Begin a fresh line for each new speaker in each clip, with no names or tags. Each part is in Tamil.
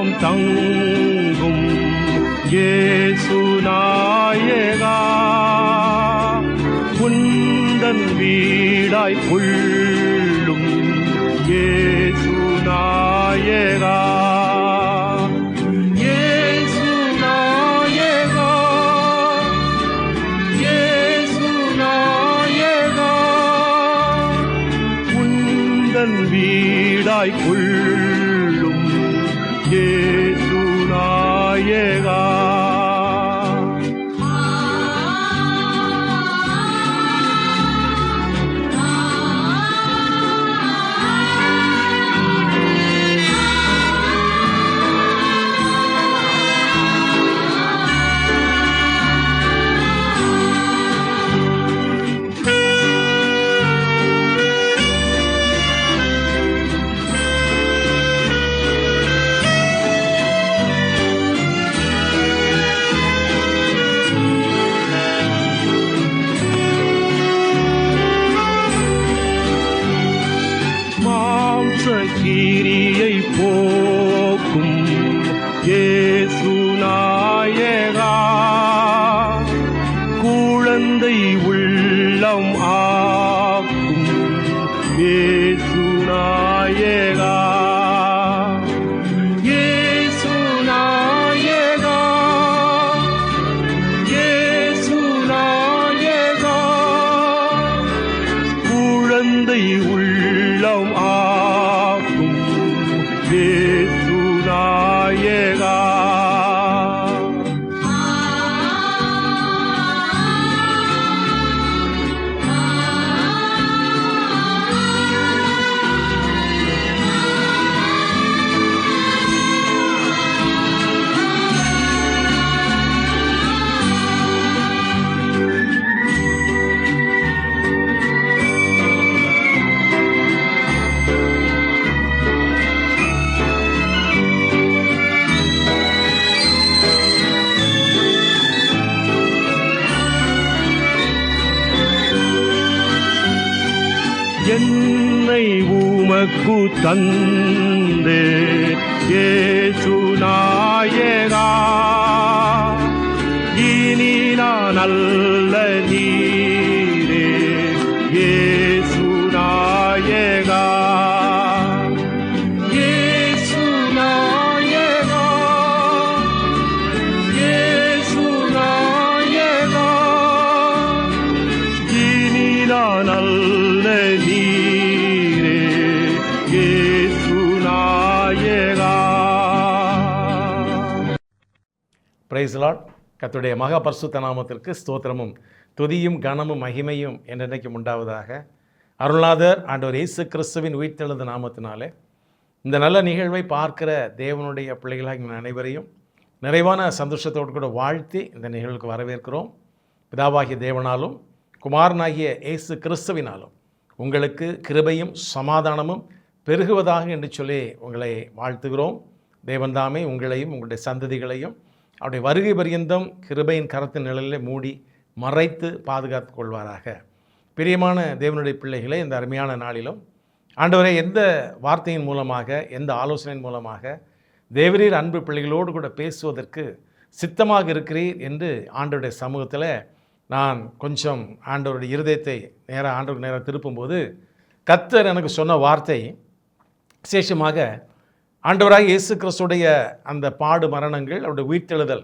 உள்ளம் தங்கும் இயேசு நாயகா, உந்தன் வீடாய் கொள்ளும் இயேசு நாயகா, இயேசு நாயகா, இயேசு நாயகா, உந்தன் வீடாய் கொள்ளும் இயேசு நாயகா. கீரியை போக்கும் இயேசு நாயகா, குழந்தை உள்ளம் ஆக்கும் இயேசு நாயகா, இயேசு நாயகா, இயேசு நாயகா, குழந்தை உள்ளம் இயேசு நாயகா. என்னை உமக்கு தந்தே இயேசு நாயகா, இனி நான் அல்ல நீரே இயேசு நாயகா, இயேசு நாயகா, இயேசு நாயகா, இனி நான் அல்ல நீரே இயேசு நாயகா.
Praise the Lord. கர்த்தருடைய மகா பரிசுத்த நாமத்திற்கு ஸ்தோத்திரமும் துதியும் கனமும் மகிமையும் என்றென்றைக்கும் உண்டாவதாக. அருள்நாதர் ஆண்டவர் இயேசு கிறிஸ்துவின் உயிர்த்தெழுந்த நாமத்தினாலே இந்த நல்ல நிகழ்வை பார்க்கிற தேவனுடைய பிள்ளைகளாக அனைவரையும் நிறைவான சந்தோஷத்தோடு கூட வாழ்த்தி இந்த நிகழ்வுக்கு வரவேற்கிறோம். பிதாவாகிய தேவனாலும் குமாரனாகிய இயேசு கிறிஸ்துவினாலும் உங்களுக்கு கிருபையும் சமாதானமும் பெருகுவதாக என்று சொல்லி உங்களை வாழ்த்துகிறோம். தேவன் தாமே உங்களையும் உங்களுடைய சந்ததிகளையும் அவருடைய வருகை பரியந்தம் கிருபையின் கரத்தின் நிழலில் மூடி மறைத்து பாதுகாத்து கொள்வாராக. பிரியமான தேவனுடைய பிள்ளைகளை, இந்த அருமையான நாளிலும் ஆண்டவரை எந்த வார்த்தையின் மூலமாக, எந்த ஆலோசனையின் மூலமாக தேவரீர் அன்பு பிள்ளைகளோடு கூட பேசுவதற்கு சித்தமாக இருக்கிறீர் என்று ஆண்டவருடைய சமூகத்தில் நான் கொஞ்சம் ஆண்டவருடைய இருதயத்தை ஆண்டவருக்கு நேராக திருப்பும்போது கர்த்தர் எனக்கு சொன்ன வார்த்தை விசேஷமாக ஆண்டவராக இயேசு கிறிஸ்துடைய அந்த பாடு மரணங்கள், அவருடைய உயிர்த்தெழுதல்,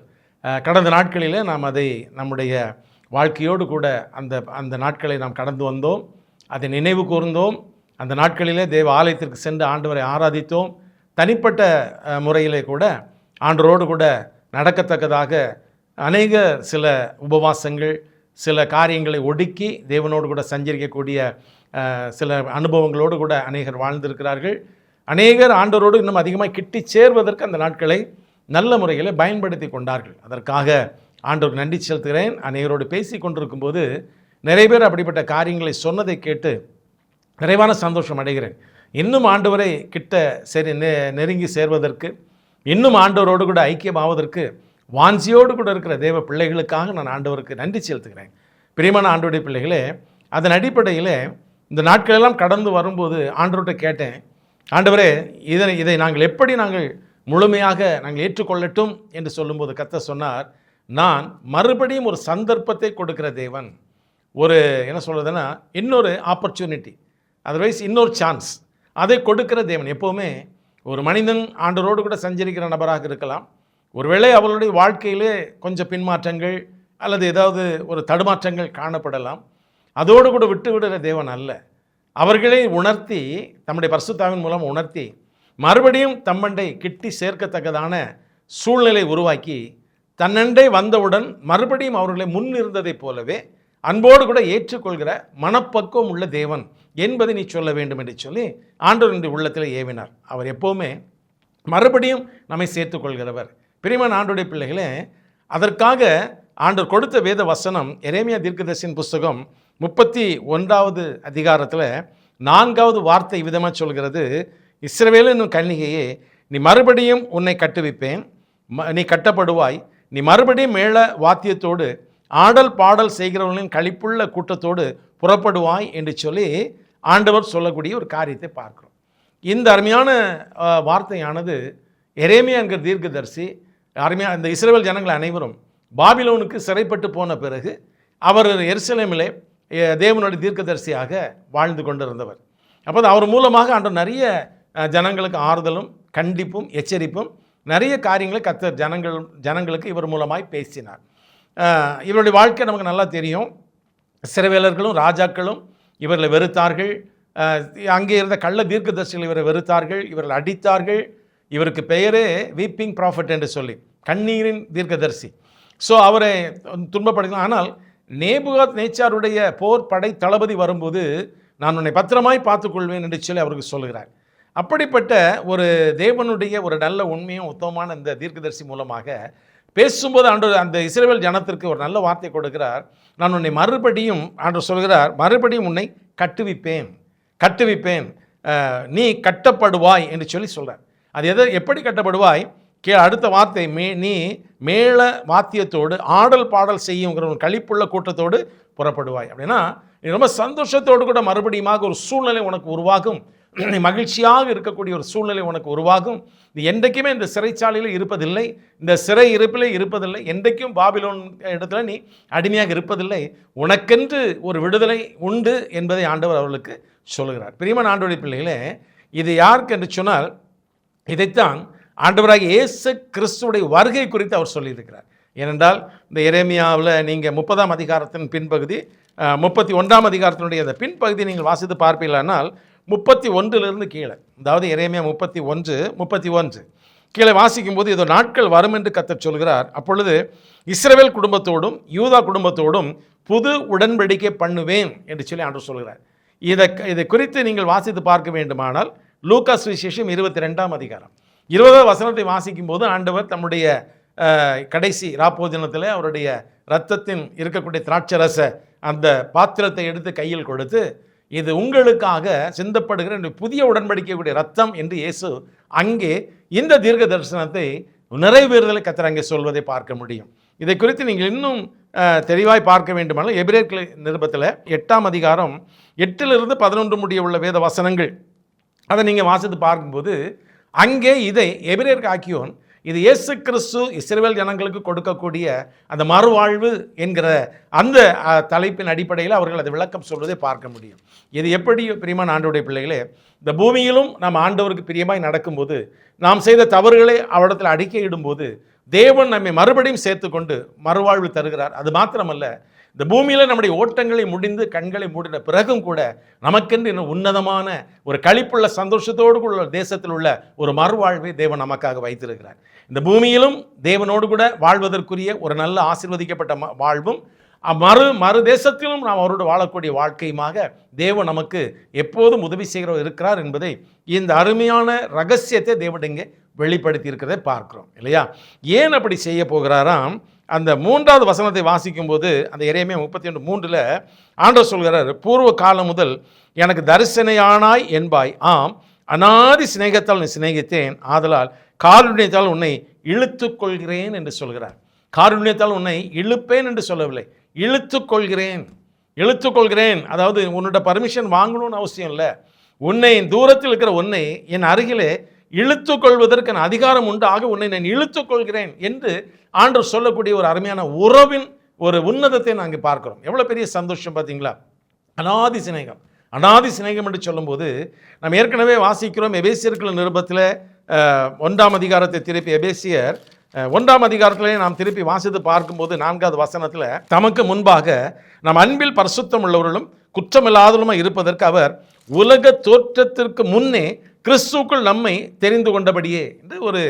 கடந்த நாட்களில் நாம் அதை நம்முடைய வாழ்க்கையோடு கூட அந்த நாட்களை நாம் கடந்து வந்தோம், அதை நினைவு கூர்ந்தோம். அந்த நாட்களிலே தேவ ஆலயத்திற்கு சென்று ஆண்டவரை ஆராதித்தோம். தனிப்பட்ட முறையிலே கூட ஆண்டவரோடு கூட நடக்கத்தக்கதாக அநேக சில உபவாசங்கள், சில காரியங்களை ஒடுக்கி தேவனோடு கூட சஞ்சரிக்கக்கூடிய சில அனுபவங்களோடு கூட அநேகர் வாழ்ந்திருக்கிறார்கள். அநேகர் ஆண்டவரோடு இன்னும் அதிகமாக கிட்டி சேர்வதற்கு அந்த நாட்களை நல்ல முறையில் பயன்படுத்தி கொண்டார்கள். அதற்காக ஆண்டவருக்கு நன்றி செலுத்துகிறேன். அநேகரோடு பேசி கொண்டிருக்கும் போது நிறைய பேர் அப்படிப்பட்ட காரியங்களை சொன்னதை கேட்டு நிறைவான சந்தோஷம் அடைகிறேன். இன்னும் ஆண்டவரை கிட்ட நெருங்கி சேர்வதற்கு, இன்னும் ஆண்டவரோடு கூட ஐக்கியமாவதற்கு வாஞ்சியோடு கூட இருக்கிற தேவ பிள்ளைகளுக்காக நான் ஆண்டவருக்கு நன்றி செலுத்துகிறேன். பிரியமான ஆண்டவருடைய பிள்ளைகளே, அதன் அடிப்படையில் இந்த நாட்களெல்லாம் கடந்து வரும்போது ஆண்டவர்கிட்ட கேட்டேன், ஆண்டவரே இதை நாங்கள் எப்படி முழுமையாக நாங்கள் ஏற்றுக்கொள்ளட்டும் என்று சொல்லும்போது கர்த்தர் சொன்னார், நான் மறுபடியும் ஒரு சந்தர்ப்பத்தை கொடுக்கிற தேவன். ஒரு என்ன சொல்கிறதுன்னா, இன்னொரு ஆப்பர்ச்சுனிட்டி, அதர்வைஸ் இன்னொரு சான்ஸ், அதை கொடுக்கிற தேவன். எப்போவுமே ஒரு மனிதன் ஆண்டவரோடு கூட சஞ்சரிக்கிற நபராக இருக்கலாம். ஒருவேளை அவர்களுடைய வாழ்க்கையிலே கொஞ்சம் பின்மாற்றங்கள் அல்லது ஏதாவது ஒரு தடுமாற்றங்கள் காணப்படலாம். அதோடு கூட விட்டு விடுகிற தேவன் அல்ல. அவர்களை உணர்த்தி, தம்முடைய பரிசுத்தாவின் மூலம் உணர்த்தி, மறுபடியும் தம்மண்டை கிட்டி சேர்க்கத்தக்கதான சூழ்நிலை உருவாக்கி, தன்னண்டை வந்தவுடன் மறுபடியும் அவர்களை முன் இருந்ததைப் போலவே அன்போடு கூட ஏற்றுக்கொள்கிற மனப்பக்குவம் உள்ள தேவன் என்பதை நீ சொல்ல வேண்டும் என்று சொல்லி ஆண்டவர் இந்த உள்ளத்தில் ஏவினார். அவர் எப்போவுமே மறுபடியும் நம்மை சேர்த்துக்கொள்கிறவர். பிரியமான ஆண்டவருடைய பிள்ளைகளே, அதற்காக ஆண்டவர் கொடுத்த வேத வசனம் எரேமியா தீர்க்கதரிசியின் புஸ்தகம் 31வது அதிகாரத்தில் 4வது வார்த்தை விதமாக சொல்கிறது, இஸ்ரவேலின் கன்னிகையே, நீ மறுபடியும் உன்னை கட்டுவிப்பேன், நீ கட்டப்படுவாய், நீ மறுபடியும் மேள வாத்தியத்தோடு ஆடல் பாடல் செய்கிறவர்களின் களிப்புள்ள கூட்டத்தோடு புறப்படுவாய் என்று சொல்லி ஆண்டவர் சொல்லக்கூடிய ஒரு காரியத்தை பார்க்கிறோம். இந்த அருமையான வார்த்தையானது எரேமியா என்கிற தீர்க்கதரிசி அருமையாக இந்த இஸ்ரவேல் ஜனங்கள் அனைவரும் பாபிலோனுக்கு சிறைப்பட்டு போன பிறகு அவர் எருசலேமிலே தேவனுடைய தீர்க்கதரிசியாக வாழ்ந்து கொண்டிருந்தவர். அப்போ அவர் மூலமாக ஆண்டவர் நிறைய ஜனங்களுக்கு ஆறுதலும் கண்டிப்பும் எச்சரிப்பும் நிறைய காரியங்களை கர்த்தர் ஜனங்களுக்கு இவர் மூலமாய் பேசினார். இவருடைய வாழ்க்கை நமக்கு நல்லா தெரியும். சிறைவேலர்களும் ராஜாக்களும் இவர்களை வெறுத்தார்கள். அங்கே இருந்த கள்ள தீர்க்கதரிசிகள் இவரை வெறுத்தார்கள், இவர்கள் அடித்தார்கள். இவருக்கு பெயரே வீப்பிங் ப்ராஃபட் என்று சொல்லி, கண்ணீரின் தீர்க்கதரிசி. ஸோ அவரை துன்பப்படுத்தலாம். ஆனால் நேபுகாத் நேச்சாருடைய போர் படை தளபதி வரும்போது நான் உன்னை பத்திரமாய் பார்த்துக்கொள்வேன் என்று சொல்லி அவருக்கு சொல்கிறார். அப்படிப்பட்ட ஒரு தேவனுடைய ஒரு நல்ல உண்மையும் உத்தமமான இந்த தீர்க்கதரிசி மூலமாக பேசும்போது ஆண்டவர் அந்த இஸ்ரவேல் ஜனத்திற்கு ஒரு நல்ல வார்த்தை கொடுக்கிறார். நான் உன்னை மறுபடியும், ஆண்டவர் சொல்கிறார், மறுபடியும் உன்னை கட்டுவிப்பேன், நீ கட்டப்படுவாய் என்று சொல்லி சொல்கிறார். அது எப்படி கட்டப்படுவாய்? அடுத்த வார்த்தை, நீ மேள வாத்தியத்தோடு ஆடல் பாடல் செய்யுங்கிற ஒரு களிப்புள்ள கூட்டத்தோடு புறப்படுவாய். அப்படின்னா நீ ரொம்ப சந்தோஷத்தோடு கூட மறுபடியுமாக ஒரு சூழ்நிலை உனக்கு உருவாகும், நீ மகிழ்ச்சியாக இருக்கக்கூடிய ஒரு சூழ்நிலை உனக்கு உருவாகும். நீ என்றைக்குமே இந்த சிறைச்சாலையில் இருப்பதில்லை, இந்த சிறை இருப்பிலே இருப்பதில்லை, என்றைக்கும் பாபிலோன் இடத்துல நீ அடிமையாக இருப்பதில்லை, உனக்கென்று ஒரு விடுதலை உண்டு என்பதை ஆண்டவர் அவர்களுக்கு சொல்கிறார். பிரியமான ஆண்டவருடைய பிள்ளைகளே, இது யாருக்கு என்று சொன்னால், இதைத்தான் ஆண்டவராகிய இயேசு கிறிஸ்துவுடைய வருகை குறித்து அவர் சொல்லியிருக்கிறார். ஏனென்றால் இந்த எரேமியாவில் நீங்கள் 30ஆம் அதிகாரத்தின் பின்பகுதி 31ஆம் அதிகாரத்தினுடைய அந்த பின்பகுதி நீங்கள் வாசித்து பார்ப்பீர்களானால் 31லிருந்து கீழே, அதாவது எரேமியா 31 கீழே வாசிக்கும்போது இதோ நாட்கள் வரும் என்று கர்த்தர் சொல்கிறார், அப்பொழுது இஸ்ரவேல் குடும்பத்தோடும் யூதா குடும்பத்தோடும் புது உடன்படிக்கை பண்ணுவேன் என்று சொல்லி ஆண்டவர் சொல்கிறார். இதை குறித்து நீங்கள் வாசித்து பார்க்க வேண்டுமானால் லூக்கா சுவிசேஷம் 22ஆம் அதிகாரம் 20வது வசனத்தை வாசிக்கும் போது ஆண்டவர் தம்முடைய கடைசி ராப்போஜனத்தில் அவருடைய இரத்தத்தின் இருக்கக்கூடிய திராட்சரச அந்த பாத்திரத்தை எடுத்து கையில் கொடுத்து, இது உங்களுக்காக சிந்தப்படுகிற புதிய உடன்படிக்கையுடைய ரத்தம் என்று இயேசு அங்கே இந்த தீர்க்க தரிசனத்தை நிறைவேறுதலை கர்த்தர் அங்கே சொல்வதை பார்க்க முடியும். இதை குறித்து நீங்கள் இன்னும் தெளிவாய் பார்க்க வேண்டுமானால் எபிரேயர் நிருபத்தில் 8ஆம் அதிகாரம் 8லிருந்து 11 முடிய உள்ள வேத வசனங்கள், அதை நீங்கள் வாசித்து பார்க்கும்போது அங்கே இதை எபிரேயருக்கு ஆக்கியோன் இது இயேசு கிறிஸ்து இஸ்ரவேல் ஜனங்களுக்கு கொடுக்கக்கூடிய அந்த மறுவாழ்வு என்கிற அந்த தலைப்பின் அடிப்படையில் அவர்கள் அதை விளக்கம் சொல்வதை பார்க்க முடியும். இது எப்படி பிரியமான ஆண்டவருடைய பிள்ளைகளே, இந்த பூமியிலும் நாம் ஆண்டவருக்கு பிரியமாய் நடக்கும்போது, நாம் செய்த தவறுகளை அவரிடத்தில் அறிக்கையிடும்போது தேவன் நம்மை மறுபடியும் சேர்த்துக்கொண்டு மறுவாழ்வு தருகிறார். அது மாத்திரமல்ல, இந்த பூமியில் நம்முடைய ஓட்டங்களை முடிந்து கண்களை மூடின பிறகும் கூட நமக்கென்று இன்னும் உன்னதமான ஒரு களிப்புள்ள சந்தோஷத்தோடு உள்ள தேசத்தில் உள்ள ஒரு மறுவாழ்வை தேவன் நமக்காக வைத்திருக்கிறார். இந்த பூமியிலும் தேவனோடு கூட வாழ்வதற்குரிய ஒரு நல்ல ஆசீர்வதிக்கப்பட்ட வாழ்வும் மறு தேசத்திலும் நாம் அவரோடு வாழக்கூடிய வாழ்க்கையுமாக தேவன் நமக்கு எப்போதும் உதவி செய்கிறவர் இருக்கிறார் என்பதை இந்த அருமையான ரகசியத்தை தேவன் இங்கே வெளிப்படுத்தி இருக்கிறதை பார்க்கிறோம் இல்லையா? ஏன் அப்படி செய்ய போகிறாராம்? அந்த 3வது வசனத்தை வாசிக்கும்போது அந்த எரேமியா 32:3 ஆண்டவர் சொல்கிறார், பூர்வ காலம் முதல் எனக்கு தரிசனையானாய் என்பாய், ஆம் அநாதி சிநேகத்தால் நீ சிநேகித்தேன், ஆதலால் காருண்யத்தால் உன்னை இழுத்துக் கொள்கிறேன் என்று சொல்கிறார். காருண்யத்தால் உன்னை இழுப்பேன் என்று சொல்லவில்லை, இழுத்துக்கொள்கிறேன். அதாவது உன்னோட பர்மிஷன் வாங்கணும்னு அவசியம் இல்லை. உன்னை தூரத்தில் இருக்கிற உன்னை என் அருகிலே இழுத்துக் கொள்வதற்கு நான் அதிகாரம் உண்டு, ஆக உன்னை நான் இழுத்துக் கொள்கிறேன் என்று ஆண்டவர் சொல்லக்கூடிய ஒரு அருமையான உறவின் ஒரு உன்னதத்தை நாங்கள் பார்க்கிறோம். எவ்வளோ பெரிய சந்தோஷம் பார்த்தீங்களா? அநாதி சிநேகம். அநாதி சிநேகம் என்று சொல்லும்போது நாம் ஏற்கனவே வாசிக்கிறோம். எபேசியர்கள் நிருபத்தில் 1ஆம் அதிகாரத்தை திருப்பி எபேசியர் 1ஆம் அதிகாரத்திலே நாம் திருப்பி வாசித்து பார்க்கும்போது 4வது வசனத்தில், தமக்கு முன்பாக நாம் அன்பில் பரிசுத்தம் உள்ளவர்களும் குற்றமில்லாதவர்களுமாய் இருப்பதற்கு அவர் உலக தோற்றத்திற்கு முன்னே கிறிஸ்துவுக்குள் நம்மை தெரிந்து கொண்டபடியே என்று ஒரு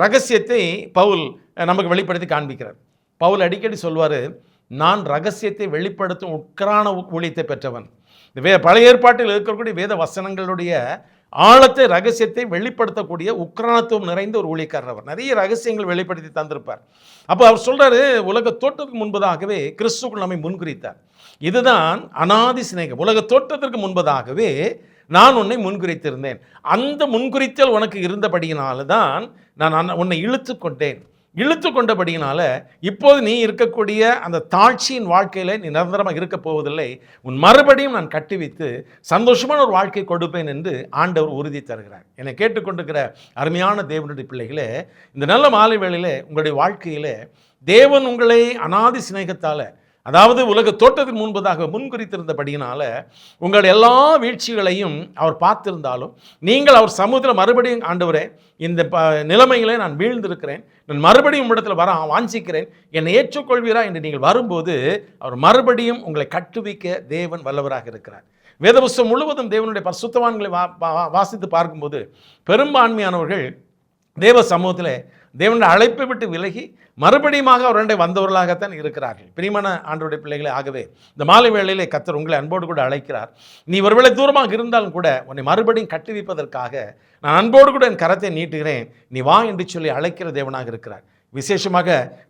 ரகசியத்தை பவுல் நமக்கு வெளிப்படுத்தி காண்பிக்கிறார். பவுல் அடிக்கடி சொல்வார், நான் ரகசியத்தை வெளிப்படுத்தும் உட்கரான ஊழியத்தை பெற்றவன். பழைய ஏற்பாட்டில் இருக்கக்கூடிய வேத வசனங்களுடைய ஆழத்தை, ரகசியத்தை வெளிப்படுத்தக்கூடிய உக்ரானத்துவம் நிறைந்த ஒரு ஊழியக்காரர் அவர். நிறைய ரகசியங்கள் வெளிப்படுத்தி தந்திருப்பார். அப்போ அவர் சொல்றாரு, உலக தோற்றத்துக்கு முன்பதாகவே கிறிஸ்துவுக்குள் நம்மை முன்குறித்தார். இதுதான் அநாதி சிநேகம். உலக தோற்றத்திற்கு முன்பதாகவே நான் உன்னை முன்குறித்திருந்தேன். அந்த முன்குறித்தல் உனக்கு இருந்தபடியினால தான் நான் உன்னை இழுத்து கொண்டேன். இழுத்து கொண்டபடியினால இப்போது நீ இருக்கக்கூடிய அந்த தாழ்ச்சியின் வாழ்க்கையில் நீ நிரந்தரமாக இருக்க போவதில்லை. உன் மறுபடியும் நான் கட்டுவித்து சந்தோஷமான ஒரு வாழ்க்கை கொடுப்பேன் என்று ஆண்டவர் உறுதி தருகிறார். என்னை கேட்டுக்கொண்டிருக்கிற அருமையான தேவனுடைய பிள்ளைகளே, இந்த நல்ல மாலை வேளையிலே உங்களுடைய வாழ்க்கையிலே தேவன் உங்களை அநாதி சிநேகத்தால், அதாவது உலக தோற்றத்திற்கு முன்பதாக முன்குறித்திருந்தபடியினால உங்களுடைய எல்லா வீழ்ச்சிகளையும் அவர் பார்த்திருந்தாலும் நீங்கள் அவர் சமூகத்தில் மறுபடியும், ஆண்டவரே இந்த நிலைமைகளை நான் வீழ்ந்திருக்கிறேன், நான் மறுபடியும் உம்மிடத்தில் வர வாஞ்சிக்கிறேன், என்னை ஏற்றுக்கொள்வீரா என்று நீங்கள் வரும்போது அவர் மறுபடியும் உங்களை கட்டுவிக்க தேவன் வல்லவராக இருக்கிறார். வேதபுஸ்தகம் முழுவதும் தேவனுடைய பரிசுத்தவான்களை வாசித்து பார்க்கும்போது பெரும்பான்மையானவர்கள் தேவ சமூகத்தில் தேவனுடைய அழைப்பை விட்டு விலகி மறுபடியும் அவருடைய வந்தவர்களாகத்தான் இருக்கிறார்கள். பிரியமான ஆண்டவருடைய பிள்ளைகளே, ஆகவே இந்த மாலை வேளையிலே கர்த்தர் உங்களை அன்போடு கூட அழைக்கிறார். நீ ஒருவேளை தூரமாக இருந்தாலும் கூட உன்னை மறுபடியும் கட்டுவிப்பதற்காக நான் அன்போடு கூட என் கரத்தை நீட்டுகிறேன், நீ வா என்று சொல்லி அழைக்கிற தேவனாக இருக்கிறார். விசேஷமாக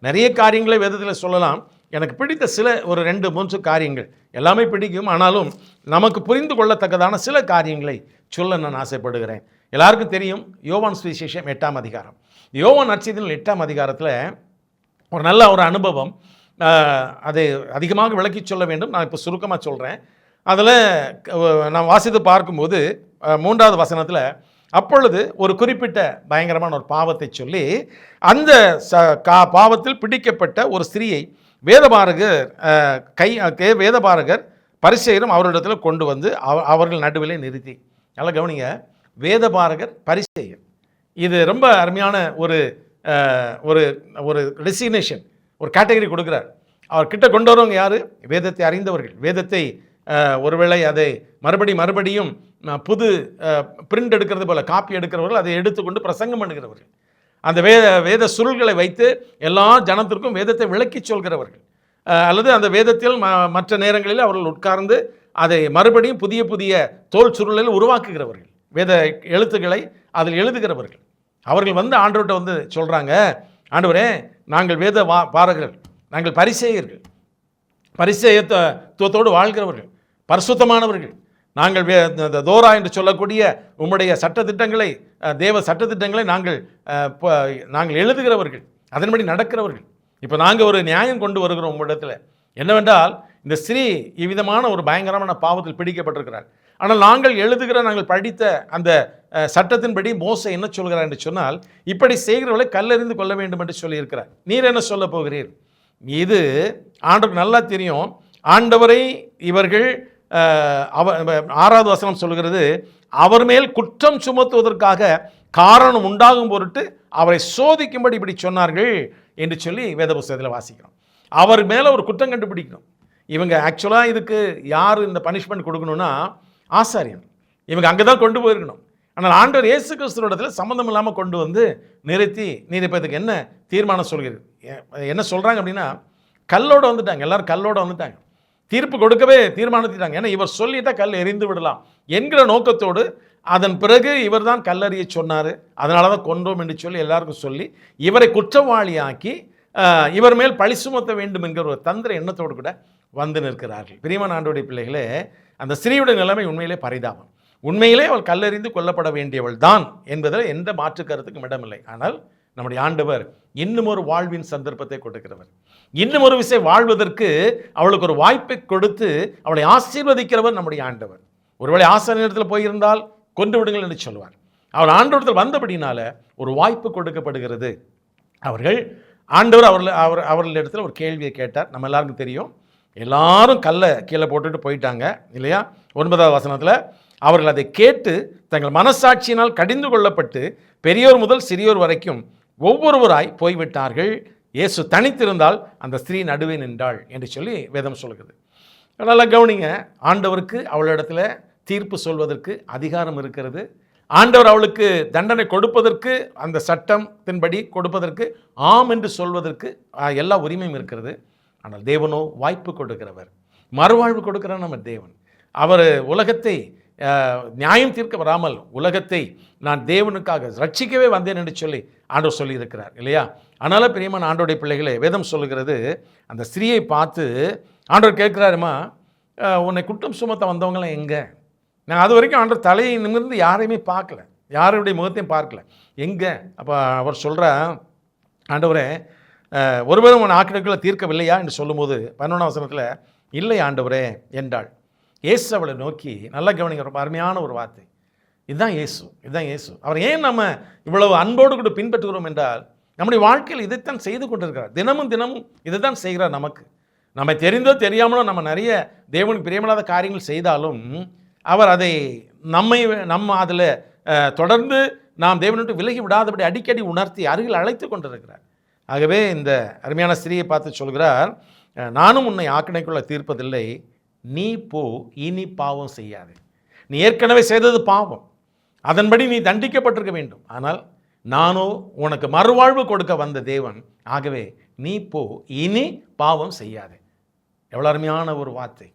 நிறைய காரியங்களை வேதத்தில் சொல்லலாம். எனக்கு பிடித்த சில ஒரு 2-3 காரியங்கள், எல்லாமே பிடிக்கும், ஆனாலும் நமக்கு புரிந்து கொள்ளத்தக்கதான சில காரியங்களை சொல்ல நான் ஆசைப்படுகிறேன். எல்லாருக்கும் தெரியும், யோவான் சுவிசேஷம் 8ஆம் அதிகாரம். யோவான் நற்செய்தியில் 8ஆம் அதிகாரத்தில் ஒரு நல்ல ஒரு அனுபவம், அதை அதிகமாக விளக்கி சொல்ல வேண்டும். நான் இப்போ சுருக்கமாக சொல்கிறேன். அதில் நான் வாசித்து பார்க்கும்போது 3வது வசனத்தில், அப்பொழுது ஒரு குறிப்பிட்ட பயங்கரமான ஒரு பாவத்தை சொல்லி அந்த பாவத்தில் பிடிக்கப்பட்ட ஒரு ஸ்திரீயை வேதபாரகர் பரிசேயரும் அவரிடத்தில் கொண்டு வந்து அவர்கள் நடுவிலே நிறுத்தி. நல்லா கவனிங்க, வேதபாரகர் பரிசேயர், இது ரொம்ப அருமையான ஒரு ஒரு ஒரு டெசிக்னேஷன், ஒரு கேட்டகரி கொடுக்குறார். அவர் கிட்ட கொண்டு வரவங்க யார்? வேதத்தை அறிந்தவர்கள், வேதத்தை ஒருவேளை அதை மறுபடியும் புது பிரிண்ட் எடுக்கிறது போல காப்பி எடுக்கிறவர்கள், அதை எடுத்துக்கொண்டு பிரசங்கம் பண்ணுகிறவர்கள், அந்த வேத சுருள்களை வைத்து எல்லா ஜனத்திற்கும் வேதத்தை விளக்கி சொல்கிறவர்கள், அல்லது அந்த வேதத்தில் மற்ற நேரங்களில் அவர்கள் உட்கார்ந்து அதை மறுபடியும் புதிய தோல் சுருளில் உருவாக்குகிறவர்கள், வேத எழுத்துக்களை அதில் எழுதுகிறவர்கள். அவர்கள் வந்து ஆண்டவர்கிட்ட வந்து சொல்கிறாங்க, ஆண்டவரே நாங்கள் வேத பாரகர்கள், நாங்கள் பரிசேயர்கள், பரிசேயத்துவத்தோடு வாழ்கிறவர்கள், பரிசுத்தமானவர்கள், நாங்கள் தோரா என்று சொல்லக்கூடிய உம்முடைய சட்டத்திட்டங்களை, தேவ சட்டத்திட்டங்களை நாங்கள் எழுதுகிறவர்கள், அதன்படி நடக்கிறவர்கள். இப்போ நாங்கள் ஒரு நியாயம் கொண்டு வருகிறோம் உம்மிடத்தில். என்னவென்றால், இந்த ஸ்திரீ இவ்விதமான ஒரு பயங்கரமான பாவத்தில் பிடிக்கப்பட்டிருக்கிறார். ஆனால் நாங்கள் படித்த அந்த சட்டத்தின்படி மோசே என்ன சொல்கிறார் என்று சொன்னால், இப்படி செய்கிறவர்களை கல்லெறிந்து கொள்ள வேண்டும் என்று சொல்லியிருக்கிறார். நீர் என்ன சொல்ல போகிறீர்? இது ஆண்டவருக்கு நல்லா தெரியும். ஆண்டவரை இவர்கள் 6வது வசனம் சொல்கிறது, அவர் மேல் குற்றம் சுமத்துவதற்காக காரணம் உண்டாகும் பொருட்டு அவரை சோதிக்கும்படி இப்படி சொன்னார்கள் என்று சொல்லி வேத புஸ்தகத்தில் வாசிக்கிறோம். அவர் மேலே ஒரு குற்றம் கண்டுபிடிக்கணும். இவங்க ஆக்சுவலாக இதுக்கு யார் இந்த பனிஷ்மெண்ட் கொடுக்கணும்னா ஆசாரியன். இவங்க அங்கே தான் கொண்டு போயிருக்கணும். ஆனால் ஆண்டவர் இயேசு கிறிஸ்துவிடத்தில் சம்மந்தம் இல்லாமல் கொண்டு வந்து நிறுத்தி, நீர் இப்போ இதுக்கு என்ன தீர்மானம் சொல்கிறது? என்ன சொல்கிறாங்க அப்படின்னா, கல்லோடு வந்துட்டாங்க, எல்லோரும் கல்லோடு வந்துட்டாங்க, தீர்ப்பு கொடுக்கவே தீர்மானித்தாங்க. ஏன்னா இவர் சொல்லிட்டால் கல் எறிந்து விடலாம் என்கிற நோக்கத்தோடு, அதன் பிறகு இவர் தான் கல்லறிய சொன்னார், அதனால தான் கொன்றோம் என்று சொல்லி எல்லாருக்கும் சொல்லி இவரை குற்றவாளியாக்கி இவர் மேல் பழி சுமத்த வேண்டும் என்கிற ஒரு தந்திர எண்ணத்தோடு கூட வந்து நிற்கிறார்கள். பிரியமான ஆண்டவருடைய பிள்ளைகளே, அந்த ஸ்திரீயுடைய நிலைமை உண்மையிலே பரிதாபம். உண்மையிலே அவள் கல்லெறிந்து கொல்லப்பட வேண்டியவள் தான் என்பதில் எந்த மாற்று கருத்துக்கும் இடமில்லை. ஆனால் நம்முடைய ஆண்டவர் இன்னும் ஒரு வாழ்வின் சந்தர்ப்பத்தை கொடுக்கிறவர். இன்னும் ஒரு விஷயம் வாழ்வதற்கு அவளுக்கு ஒரு வாய்ப்பை கொடுத்து அவளை ஆசீர்வதிக்கிறவர் நம்முடைய ஆண்டவர். ஒருவேளை ஆசாரியனிடத்தில் போயிருந்தால் கொன்று விடுங்கள் என்று சொல்வார். அவள் ஆண்டவரத்தில் வந்தபடினால ஒரு வாய்ப்பு கொடுக்கப்படுகிறது. ஆண்டவர் அவர்களிடத்தில் ஒரு கேள்வியை கேட்டார். நம்ம எல்லாருக்கும் தெரியும். எல்லாரும் கல்லை கீழே போட்டுட்டு போயிட்டாங்க இல்லையா? 9வது வசனத்தில் அவர்கள் அதை கேட்டு தங்கள் மனசாட்சியினால் கடிந்து கொள்ளப்பட்டு பெரியோர் முதல் சிறியோர் வரைக்கும் ஒவ்வொருவராய் போய்விட்டார்கள். இயேசு தனித்திருந்தால் அந்த ஸ்திரீ நடுவே நின்றாள் என்று சொல்லி வேதம் சொல்கிறது. நல்லா கவனிங்க. ஆண்டவருக்கு அவளிடத்தில் தீர்ப்பு சொல்வதற்கு அதிகாரம் இருக்கிறது. ஆண்டவர் அவளுக்கு தண்டனை கொடுப்பதற்கு, அந்த சட்டத்தின்படி கொடுப்பதற்கு, ஆம் என்று சொல்வதற்கு எல்லா உரிமையும் இருக்கிறது. ஆனால் தேவனோ வாய்ப்பு கொடுக்கிறவர், மறுவாழ்வு கொடுக்கிற நம்ம தேவன். அவர் உலகத்தை நியாயம் தீர்க்க வராமல் உலகத்தை நான் தேவனுக்காக ரட்சிக்கவே வந்தேன் என்று சொல்லி ஆண்டவர் சொல்லியிருக்கிறார் இல்லையா? அதனால பிரியமான ஆண்டோடைய பிள்ளைகளே, வேதம் சொல்லுகிறது, அந்த ஸ்திரீயை பார்த்து ஆண்டவர் கேட்குறாருமா, உன்னை குற்றம் சுமத்த வந்தவங்களாம் எங்கே? நான் அது வரைக்கும் ஆண்டவர் தலையை நிமிர்ந்து யாரையுமே பார்க்கல, யாருடைய முகத்தையும் பார்க்கல, எங்கே? அப்போ அவர் சொல்கிறார், ஆண்டவரே ஒருவரும் உன் ஆக்கினைக்குள்ளே தீர்க்கவில்லையா என்று சொல்லும்போது 11ஆம் வசனத்தில் இல்லை ஆண்டவரே என்றாள். இயேசு அவளை நோக்கி, நல்லா கவனிங்க, ரொம்ப அருமையான ஒரு வார்த்தை. இதுதான் இயேசு, இதுதான் இயேசு. அவர் ஏன் நம்ம இவ்வளவு அன்போடு கூட பின்பற்றுகிறோம் என்றால், நம்முடைய வாழ்க்கையில் இதைத்தான் செய்து கொண்டிருக்கிறார். தினமும் தினமும் இதை தான் செய்கிறார். நமக்கு நம்ம தெரிந்தோ தெரியாமலோ நம்ம நிறைய தேவனுக்கு பிரியமில்லாத காரியங்கள் செய்தாலும் அவர் அதை நம்ம அதில் தொடர்ந்து நாம் தேவனை விட்டு விலகி விடாதபடி அடிக்கடி உணர்த்தி அருகில் அழைத்து கொண்டிருக்கிறார். ஆகவே இந்த அருமையான ஸ்திரீயை பார்த்து சொல்கிறார், நானும் உன்னை ஆக்கினைக்குள்ள தீர்ப்பதில்லை, நீ போ, இனி பாவம் செய்யாதே. நீ ஏற்கனவே செய்தது பாவம், அதன்படி நீ தண்டிக்கப்பட்டிருக்க வேண்டும். ஆனால் நானோ உனக்கு மறுவாழ்வு கொடுக்க வந்த தேவன். ஆகவே நீ போ, இனி பாவம் செய்யாதே. எவ்வளோ அருமையான ஒரு வார்த்தை,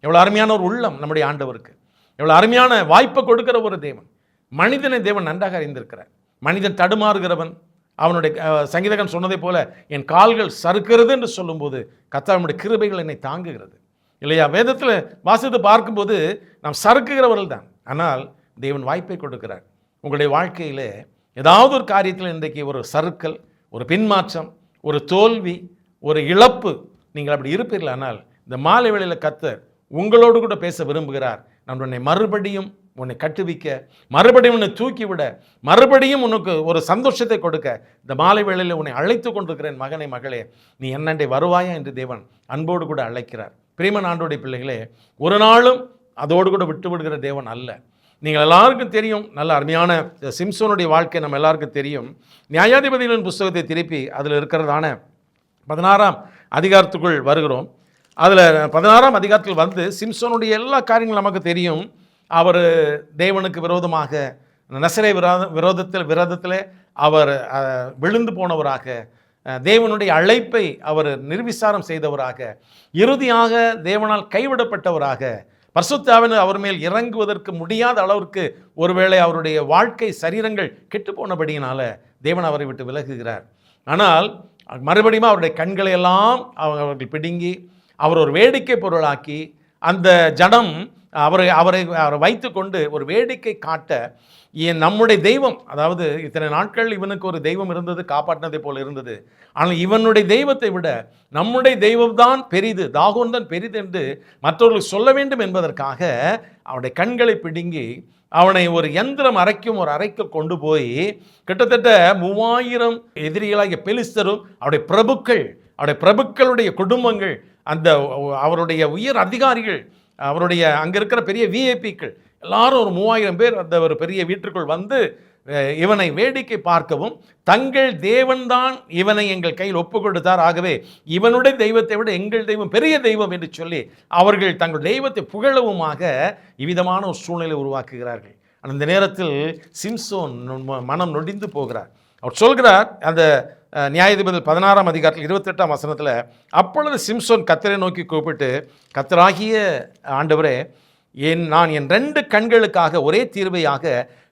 எவ்வளோ அருமையான ஒரு உள்ளம் நம்முடைய ஆண்டவருக்கு, எவ்வளோ அருமையான வாய்ப்பை கொடுக்கிற ஒரு தேவன். மனிதனை தேவன் நன்றாக அறிந்திருக்கிறார். மனிதன் தடுமாறுகிறவன், அவனுடைய சங்கீதகன் சொன்னதை போல என் கால்கள் சறுக்கிறது என்று சொல்லும்போது கர்த்தருடைய கிருபைகள் என்னை தாங்குகிறது இல்லையா? வேதத்தில் வாசித்து பார்க்கும்போது நாம் சறுக்குகிறவர்கள் தான். ஆனால் தேவன் வாய்ப்பை கொடுக்கிறார். உங்களுடைய வாழ்க்கையில் ஏதாவது ஒரு காரியத்தில் இன்றைக்கு ஒரு சறுக்கல், ஒரு பின்மாற்றம், ஒரு தோல்வி, ஒரு இழப்பு நீங்கள் அப்படி இருப்பீர்கள். ஆனால் இந்த மாலை வேளையில் கர்த்தர் உங்களோடு கூட பேச விரும்புகிறார். நான் உன்னை மறுபடியும் உன்னை கட்டுவிக்க, மறுபடியும் உன்னை தூக்கிவிட, மறுபடியும் உனக்கு ஒரு சந்தோஷத்தை கொடுக்க இந்த மாலை வேளையில் உன்னை அழைத்து கொண்டிருக்கிறேன். மகனே மகளே, நீ என்னண்டை வருவாயா என்று தேவன் அன்போடு கூட அழைக்கிறார். பிரியமான ஆண்டோடைய பிள்ளைகளே, ஒரு நாளும் அதோடு கூட விட்டு விடுகிற தேவன் அல்ல. நீங்கள் எல்லாருக்கும் தெரியும், நல்ல அருமையான சிம்சோனுடைய வாழ்க்கை நம்ம எல்லாருக்கும் தெரியும். நியாயாதிபதிகளின் புஸ்தகத்தை திருப்பி அதில் இருக்கிறதான 16ஆம் அதிகாரத்துக்குள் வருகிறோம். அதில் 16ஆம் அதிகாரத்தில் வந்து சிம்சோனுடைய எல்லா காரியங்களும் நமக்கு தெரியும். அவர் தேவனுக்கு விரோதமாக நசரே விரோதத்தில் அவர் விழுந்து போனவராக, தேவனுடைய அழைப்பை அவர் நிர்விசாரம் செய்தவராக, இறுதியாக தேவனால் கைவிடப்பட்டவராக, பரிசுத்த ஆவியானவர் அவர் மேல் இறங்குவதற்கு முடியாத அளவிற்கு ஒருவேளை அவருடைய வாழ்க்கை சரீரங்கள் கெட்டு போனபடியினால தேவன் அவரை விட்டு விலகுகிறார். ஆனால் மறுபடியும் அவருடைய கண்களை எல்லாம் அவர்கள் பிடுங்கி அவர் ஒரு வேடிக்கை பொருளாக்கி அந்த ஜனம் அவரை வைத்து கொண்டு ஒரு வேடிக்கை காட்ட, நம்முடைய தெய்வம், அதாவது இத்தனை நாட்கள் இவனுக்கு ஒரு தெய்வம் இருந்தது, காப்பாற்றினதை போல் இருந்தது. ஆனால் இவனுடைய தெய்வத்தை விட நம்முடைய தெய்வம் தான் பெரிது, தாகோன் தான் பெரிது என்று மற்றவர்களுக்கு சொல்ல வேண்டும் என்பதற்காக அவனுடைய கண்களை பிடுங்கி அவனை ஒரு யந்திரம் அரைக்கும் ஒரு அறைக்கு கொண்டு போய் கிட்டத்தட்ட 3000 எதிரிகளாகிய பெலிஸ்தரும் அவருடைய பிரபுக்களுடைய குடும்பங்கள், அந்த அவருடைய உயர் அதிகாரிகள், அவருடைய அங்கே இருக்கிற பெரிய விஐபிக்கள் எல்லாரும் ஒரு 3000 பேர் அந்த ஒரு பெரிய வீட்டிற்குள் வந்து இவனை வேடிக்கை பார்க்கவும், தங்கள் தேவன்தான் இவனை எங்கள் கையில் ஒப்பு கொடுத்தார், ஆகவே இவனுடைய தெய்வத்தை விட எங்கள் தெய்வம் பெரிய தெய்வம் என்று சொல்லி அவர்கள் தங்கள் தெய்வத்தை புகழவுமாக இவ்விதமான ஒரு சூழ்நிலை உருவாக்குகிறார்கள். அந்த நேரத்தில் சிம்சோன் மனம் நொடிந்து போகிறார். அவர் சொல்கிறார், அந்த நியாயாதிபதி 16ஆம் அதிகாரத்தில் 28ஆம் வசனத்தில், அப்பொழுது சிம்சோன் கர்த்தரை நோக்கி கூப்பிட்டு, கர்த்தராகிய ஆண்டவரே, நான் என் 2 கண்களுக்காக ஒரே தீர்வையாக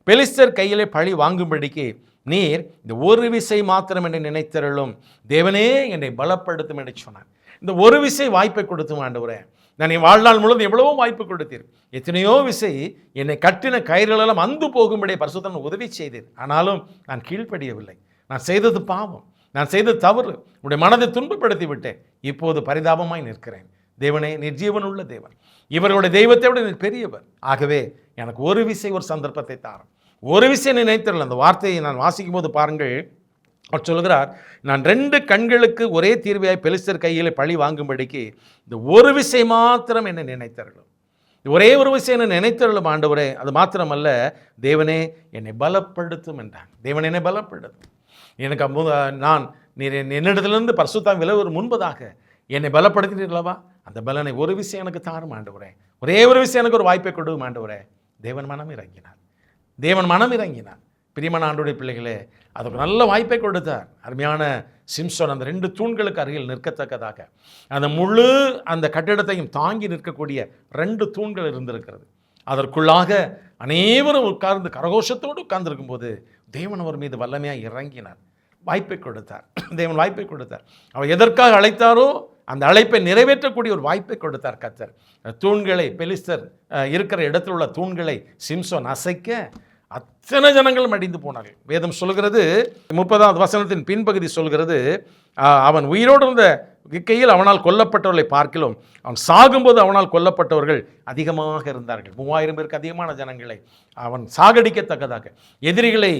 பெலிஸ்தர் கையிலே பழி வாங்கும்படிக்கு நீர் இந்த ஒரு விசை மாத்திரம் என்று நினைத்தருளும், தேவனே என்னை பலப்படுத்தும் என்று சொன்னார். இந்த ஒரு விசை வாய்ப்பை கொடுத்தும் ஆண்டவரே, நான் என் வாழ்நாள் முழுவதும் எவ்வளவோ வாய்ப்பு கொடுத்தீர், எத்தனையோ விசை என்னை கட்டின கயிறுகளெல்லாம் அந்து போகும்படியே பரிசுத்தன் உதவி செய்தீர். ஆனாலும் நான் கீழ்ப்படியவில்லை. நான் செய்தது பாவம், நான் செய்தது தவறு, உடைய மனதை துன்பப்படுத்தி விட்டேன். இப்போது பரிதாபமாய் நிற்கிறேன். தேவனே, நீர் ஜீவன் உள்ள தேவன், இவர்களுடைய தெய்வத்தை விட நீர் பெரியவர். ஆகவே எனக்கு ஒரு விசை ஒரு சந்தர்ப்பத்தை தாரும், ஒரு விஷயம் நினைத்தருள். அந்த வார்த்தையை நான் வாசிக்கும் போது பாருங்கள், அவர் சொல்கிறார், நான் 2 கண்களுக்கு ஒரே தீர்வையாய் பெலிஸ்தர் கையில் பழி வாங்கும்படிக்கு இந்த ஒரு விஷயம் மாத்திரம் என்னை நினைத்தருளும். ஒரே ஒரு விஷயம் என்னை நினைத்தருளும் ஆண்டவரே. அது மாத்திரமல்ல, தேவனே என்னை பலப்படுத்தும் என்றான். தேவன் என்னை பலப்படுத்தும். எனக்கு நான் நீர் என்னிடத்திலிருந்து பரிசுத்தம் விலகுவதற்கு முன்பதாக என்னை பலப்படுத்தினீர்களவா, அந்த பலனை ஒரு விஷயம் எனக்கு தாரும் ஆண்டவரே. ஒரே ஒரு விஷயம் எனக்கு ஒரு வாய்ப்பை கொடுக்கும் ஆண்டவரே. தேவன் மனம் இறங்கினார். தேவன் மனம் இறங்கினார். பிரியமான ஆண்டவருடைய பிள்ளைகளே, அதுக்கு நல்ல வாய்ப்பை கொடுத்தார். அருமையான சிம்சோன் அந்த 2 தூண்களுக்கு அருகில் நிற்கத்தக்கதாக அந்த முழு அந்த கட்டிடத்தையும் தாங்கி நிற்கக்கூடிய 2 தூண்கள் இருந்திருக்கிறது. அதற்குள்ளாக அனைவரும் உட்கார்ந்து கரகோஷத்தோடு உட்கார்ந்துருக்கும் போது தேவன் அவர் மீது வல்லமையாக இறங்கினார். வாய்ப்பை கொடுத்தார். தேவன் வாய்ப்பை கொடுத்தார். அவர் எதற்காக அழைத்தாரோ அந்த அழைப்பை நிறைவேற்றக்கூடிய ஒரு வாய்ப்பை கொடுத்தார் கர்த்தர். தூண்களை, பெலிஸ்தர் இருக்கிற இடத்தில் உள்ள தூண்களை சிம்சோன் அசைக்க அத்தனை ஜனங்கள் மடிந்து போனார்கள். வேதம் சொல்கிறது, 30வது வசனத்தின் பின்பகுதி சொல்கிறது, அவன் உயிரோடு இருந்த கையில் அவனால் கொல்லப்பட்டவர்களை பார்க்கிலும் அவன் சாகும்போது அவனால் கொல்லப்பட்டவர்கள் அதிகமாக இருந்தார்கள். 3000 பேருக்கு அதிகமான ஜனங்களை அவன் சாகடிக்கத்தக்கதாக, எதிரிகளை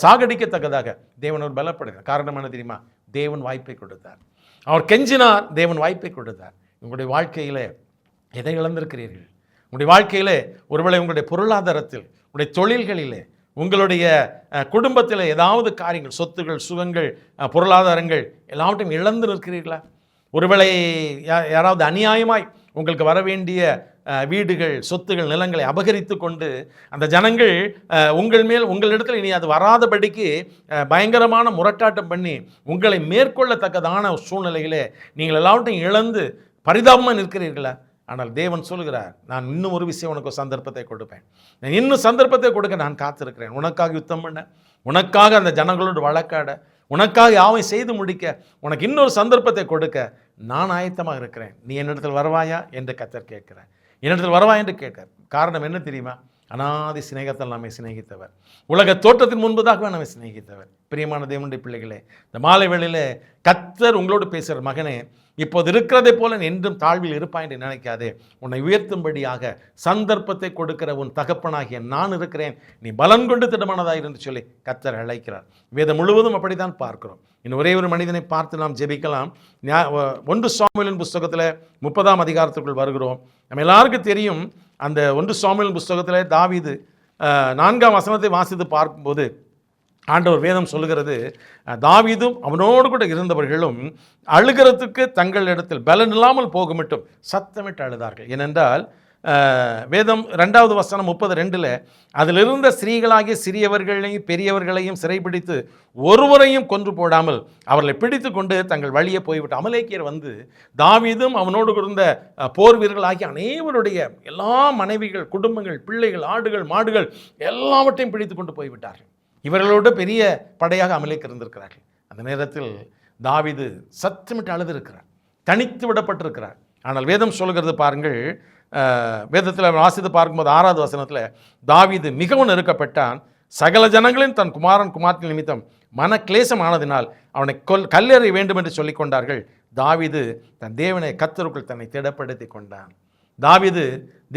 சாகடிக்கத்தக்கதாக தேவன் ஒரு பலப்படுகிறார். காரணம் என்ன தெரியுமா? தேவன் வாய்ப்பை கொடுத்தார். அவர் கெஞ்சினார், தேவன் வாய்ப்பை கொடுத்தார். உங்களுடைய வாழ்க்கையில் எதை இழந்திருக்கிறீர்கள்? உங்களுடைய வாழ்க்கையில் ஒருவேளை உங்களுடைய பொருளாதாரத்தில், உங்களுடைய தொழில்களிலே, உங்களுடைய குடும்பத்தில் ஏதாவது காரியங்கள், சொத்துகள், சுகங்கள், பொருளாதாரங்கள் எல்லாவற்றையும் இழந்து நிற்கிறீர்களா? ஒருவேளை யாராவது அநியாயமாய் உங்களுக்கு வர வேண்டிய வீடுகள், சொத்துகள், நிலங்களை அபகரித்து கொண்டு அந்த ஜனங்கள் உங்களிடத்தில் இனி அது வராதபடிக்கு பயங்கரமான முரட்டாட்டம் பண்ணி உங்களை மேற்கொள்ளத்தக்கதான சூழ்நிலையிலே நீங்கள் எல்லாவற்றையும் இழந்து பரிதாபமாக நிற்கிறீர்களா? ஆனால் தேவன் சொல்கிறார், நான் இன்னும் ஒரு விஷயம் உனக்கு சந்தர்ப்பத்தை கொடுப்பேன். நான் இன்னும் சந்தர்ப்பத்தை கொடுக்க நான் காத்திருக்கிறேன். உனக்காக யுத்தம் பண்ண, உனக்காக அந்த ஜனங்களோடு வழக்காட, உனக்காக யாவை செய்து முடிக்க, உனக்கு இன்னொரு சந்தர்ப்பத்தை கொடுக்க நான் ஆயத்தமாக இருக்கிறேன். நீ என்னிடத்தில் வருவாயா என்று கர்த்தர் கேட்கிறேன். என்னிடத்தில் வருவாய் என்று கேட்கிறார். காரணம் என்ன தெரியுமா? அனாதி சிநேகத்தால் நம்மை சிநேகித்தவர், உலக தோற்றத்தின் முன்பதாகவே நம்மை சிநேகித்தவர். பிரியமான தேவனுடைய பிள்ளைகளே, இந்த மாலை வேளையிலே கர்த்தர் உங்களோடு பேசுகிற, மகனே, இப்போது இருக்கிறதை போல என்றும் தாழ்வில் இருப்பாய் என்று நினைக்காதே. உன்னை உயர்த்தும்படியாக சந்தர்ப்பத்தை கொடுக்கிற உன் தகப்பனாகிய நான் இருக்கிறேன். நீ பலன் கொண்டு திடமானதாக இருந்து சொல்லி கர்த்தர் அழைக்கிறார். வேதம் முழுவதும் அப்படித்தான் பார்க்கிறோம். இன்னும் ஒரே ஒரு மனிதனை பார்த்து நாம் ஜெபிக்கலாம். 1 சாமுவேலின் புஸ்தகத்தில் 30ஆம் அதிகாரத்துக்குள் வருகிறோம். நம்ம எல்லாருக்கும் தெரியும், அந்த 1 சாமுவேலின் புஸ்தகத்தில் தாவீது 4ஆம் வசனத்தை வாசித்து பார்க்கும்போது ஆண்டவர் வேதம் சொல்லுகிறது, தாவீதும் அவனோடு கூட இருந்தவர்களும் அழுகிறதுக்கு தங்களிடத்தில் பலன் இல்லாமல் போகுமிட்டும் சத்தமிட்டு அழுதார்கள். ஏனென்றால் வேதம் 2வது வசனம் 32ல் அதிலிருந்த ஸ்திரீகளாகிய சிறியவர்களையும் பெரியவர்களையும் சிறைப்பிடித்து ஒருவரையும் கொன்று போடாமல் அவர்களை பிடித்து கொண்டு தங்கள் வழியே போய்விட்டு அமலேக்கியர் வந்து தாவீதும் அவனோடு இருந்த போர் வீரர்களாகிய அனைவருடைய எல்லா மனைவிகள், குடும்பங்கள், பிள்ளைகள், ஆடுகள், மாடுகள் எல்லாவற்றையும் பிடித்து கொண்டு போய்விட்டார்கள். இவர்களோடு பெரிய படையாக அமலேக்கியர் இருந்திருக்கிறார்கள். அந்த நேரத்தில் தாவீது சத்தமிட்டு அழுதிருக்கிறார், தனித்து விடப்பட்டிருக்கிறார். ஆனால் வேதம் சொல்கிறது பாருங்கள், வேதத்தில் வாசித்து பார்க்கும்போது 6வது வசனத்தில் தாவீது மிகவும் நெருக்கப்பட்டான். சகல ஜனங்களின் தன் குமாரத்தின் நிமித்தம் மன கிளேசம் ஆனதினால் அவனை கல்லெறிய வேண்டும் என்று சொல்லிக் கொண்டார்கள். தாவீது தன் தேவனை கர்த்தருக்குள் தன்னை திடப்படுத்தி கொண்டான். தாவீது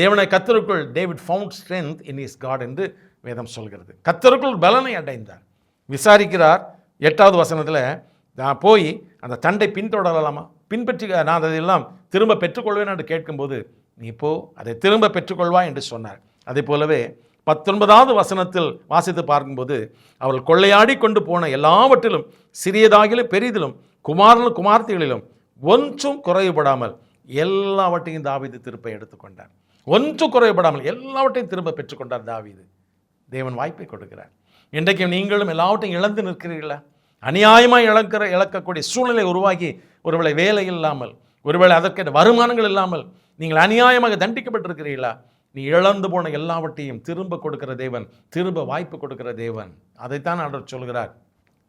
தேவனை கர்த்தருக்குள், David found strength in his God என்று வேதம் சொல்கிறது. கர்த்தருக்குள் பலனை அடைந்தார். விசாரிக்கிறார் 8வது வசனத்தில், நான் போய் அந்த தண்டை பின்தொடரலாமா, பின்பற்றி நான் அதையெல்லாம் திரும்ப பெற்றுக்கொள்வேன் என்று கேட்கும்போது, நீ போ, அதை திரும்ப பெற்றுக்கொள்வா என்று சொன்னார். அதே போலவே 19வது வசனத்தில் வாசித்து பார்க்கும்போது, அவர்கள் கொள்ளையாடி கொண்டு போன எல்லாவற்றிலும் சிறியதாகிலும் பெரிதிலும் குமார்த்திகளிலும் ஒன்றும் குறைவுபடாமல் எல்லாவற்றையும் தாவீது திருப்ப எடுத்துக்கொண்டார். ஒன்றும் குறைவுபடாமல் எல்லாவற்றையும் திரும்ப பெற்றுக்கொண்டார் தாவீது. தேவன் வாய்ப்பை கொடுக்கிறார். இன்றைக்கு நீங்களும் எல்லாவற்றையும் இழந்து நிற்கிறீர்களா? அநியாயமாக இழக்கக்கூடிய சூழ்நிலை உருவாகி, ஒருவேளை வேலை இல்லாமல், ஒருவேளை அதற்கு வருமானங்கள் இல்லாமல் நீங்கள் அநியாயமாக தண்டிக்கப்பட்டிருக்கிறீர்களா? நீ இழந்து போன எல்லாவற்றையும் திரும்ப கொடுக்கிற தேவன், திரும்ப வாய்ப்பு கொடுக்கிற தேவன். அதைத்தான் ஆண்டவர் சொல்கிறார்,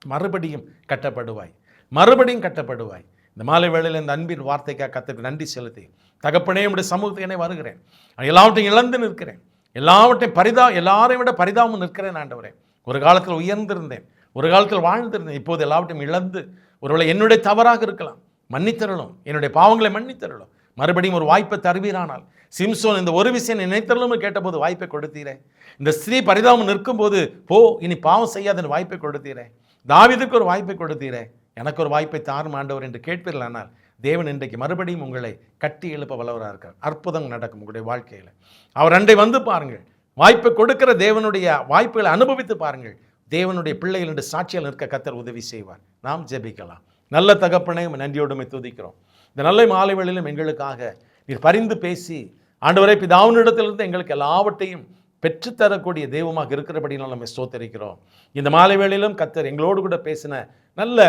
மறுபடியும் கட்டப்படுவாய், மறுபடியும் கட்டப்படுவாய். இந்த மாலை வேளையில் இந்த அன்பின் வார்த்தைக்காக கர்த்தருக்கு நன்றி செலுத்தி, தகப்பனே உம்முடைய சமூகத்துக்கு வருகிறேன், எல்லாவற்றையும் இழந்து நிற்கிறேன், எல்லாவற்றையும் எல்லாரையும் விட பரிதாபம் நிற்கிறேன் ஆண்டவரே. ஒரு காலத்தில் உயர்ந்திருந்தேன், ஒரு காலத்தில் வாழ்ந்திருந்தேன், இப்போது எல்லாவற்றையும் இழந்து, ஒருவேளை என்னுடைய தவறாக இருக்கலாம், மன்னித்தரலும், என்னுடைய பாவங்களை மன்னித்தரலும், மறுபடியும் ஒரு வாய்ப்பை தருவீரானால், சிம்சோன் இந்த ஒரு விஷயம் நினைத்தலும் கேட்டபோது வாய்ப்பை கொடுத்தீரே, இந்த ஸ்திரீ பரிதாபம் நிற்கும் போது போ இனி பாவம் செய்யாத வாய்ப்பை கொடுத்தீரே, தாவீதுக்கு ஒரு வாய்ப்பை கொடுத்தீரே, எனக்கு ஒரு வாய்ப்பை தாரும் ஆண்டவர் என்று கேட்பீர்களானால் தேவன் இன்றைக்கு மறுபடியும் உங்களை கட்டி எழுப்ப வல்லவராக இருக்கார். அற்புதம் நடக்கும் உங்களுடைய வாழ்க்கையில். அவர் அண்டை வந்து பாருங்கள், வாய்ப்பை கொடுக்கிற தேவனுடைய வாய்ப்புகளை அனுபவித்து பாருங்கள். தேவனுடைய பிள்ளைகள் என்று சாட்சியால் நிற்க கர்த்தர் உதவி செய்வார். நாம் ஜெபிக்கலாம். நல்ல தகப்பனே, நன்றியோடுமை துதிக்கிறோம். இந்த நல்ல மாலை வேளையிலும் எங்களுக்காக நீர் பரிந்து பேசி ஆண்டவரே பிதாவினிடத்திலிருந்து எங்களுக்கு எல்லாவற்றையும் பெற்றுத்தரக்கூடிய தெய்வமாக இருக்கிறபடினால் நம்ம ஸ்தோத்தரிக்கிறோம். இந்த மாலை வேளையிலும் கர்த்தர் எங்களோடு கூட பேசின நல்ல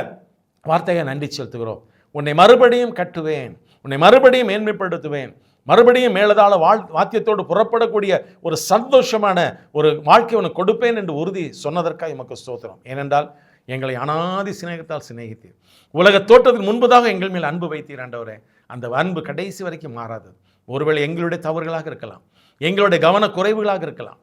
வார்த்தையை நன்றி செலுத்துகிறோம். உன்னை மறுபடியும் கட்டுவேன், உன்னை மறுபடியும் மேன்மைப்படுத்துவேன், மறுபடியும் மேலதாள வாத்தியத்தோடு புறப்படக்கூடிய ஒரு சந்தோஷமான ஒரு வாழ்க்கை உனக்கு கொடுப்பேன் என்று உறுதி சொன்னதற்காக எமக்கு ஸ்தோத்திரம். ஏனென்றால் எங்களை அனாதி சிநேகத்தால் சிநேகித்தீர். உலக தோற்றத்துக்கு முன்பதாக எங்கள் மேல் அன்பு வைத்தீர் ஆண்டவரே. அந்த அன்பு கடைசி வரைக்கும் மாறாது. ஒருவேளை எங்களுடைய தவறுகளாக இருக்கலாம், எங்களுடைய கவன குறைவுகளாக இருக்கலாம்,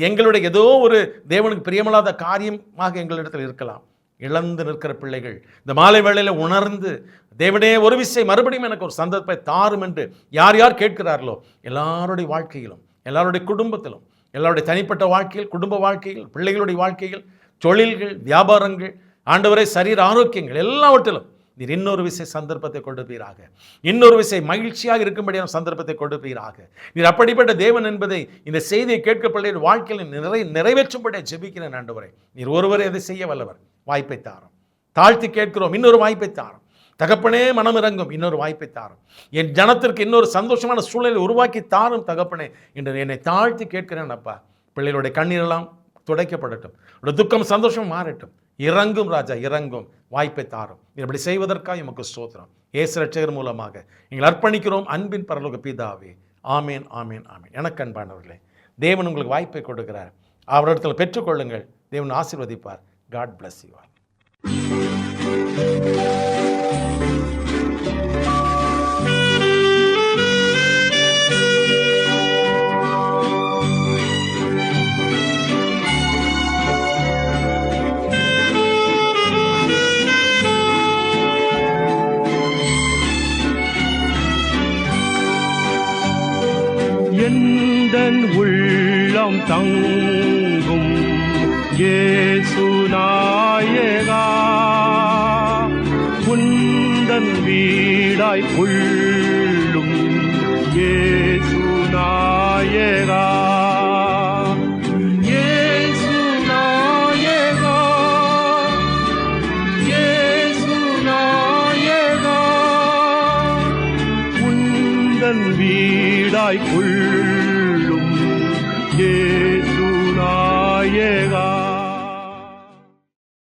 எங்களுடைய ஏதோ ஒரு தேவனுக்கு பிரியமில்லாத காரியமாக எங்களிடத்தில் இருக்கலாம். இழந்து நிற்கிற பிள்ளைகள் இந்த மாலை வேளையில் உணர்ந்து தேவனே ஒரு விஷயம் மறுபடியும் எனக்கு ஒரு சந்தர்ப்பத்தை தாரும் என்று யார் யார் கேட்கிறார்களோ எல்லாருடைய வாழ்க்கையிலும், எல்லாருடைய குடும்பத்திலும், எல்லாருடைய தனிப்பட்ட வாழ்க்கையில், குடும்ப வாழ்க்கையில், பிள்ளைகளுடைய வாழ்க்கையில், தொழில்கள், வியாபாரங்கள், ஆண்டவரை சரீர ஆரோக்கியங்கள் எல்லாவற்றிலும் நீர் இன்னொரு விஷய சந்தர்ப்பத்தை கொடுப்பீராக, இன்னொரு விஷய மகிழ்ச்சியாக இருக்கும்படியான சந்தர்ப்பத்தை கொடுப்பீராக. நீர் அப்படிப்பட்ட தேவன் என்பதை இந்த செய்தியை கேட்க பிள்ளைகள் வாழ்க்கையில் நிறைவேற்றும்படியாக ஜெபிக்கிறேன் ஆண்டவரை. நீர் ஒருவரை அதை செய்ய வல்லவர். வாய்ப்பை தாரும், தாழ்த்தி கேட்கிறோம், இன்னொரு வாய்ப்பை தாரும். தகப்பனே மனம் இறங்கும், இன்னொரு வாய்ப்பை தாரும். என் ஜனத்திற்கு இன்னொரு சந்தோஷமான சூழலை உருவாக்கி தாரும் தகப்பனே என்று என்னை தாழ்த்தி கேட்கிறேன் அப்பா. பிள்ளைகளுடைய கண்ணீரெல்லாம் துடைக்கப்படட்டும், ஒரு துக்கம் சந்தோஷம் மாறட்டும். இறங்கும் ராஜா, இறங்கும், வாய்ப்பை தாரும். இப்படி செய்வதற்காக எமக்கு ஸ்தோத்திரம். இயேசு ரட்சகர் மூலமாக எங்களை அர்ப்பணிக்கிறோம் அன்பின் பரலோக பிதாவே. ஆமேன், ஆமேன், ஆமேன். எனக்கு அன்பானவர்களே, தேவன் உங்களுக்கு வாய்ப்பை கொடுக்கிறார். அவரிடத்தில் பெற்றுக்கொள்ளுங்கள். தேவன் ஆசீர்வதிப்பார். God bless you all.
எந்தன் உள்ளம் தங்கும் இயேசு நாயகா, உந்தன் வீடாய் கொள்ளும் இயேசு நாயகா, இயேசு நாயகா, இயேசு நாயகா, உந்தன் வீடாய் கொள்ளும்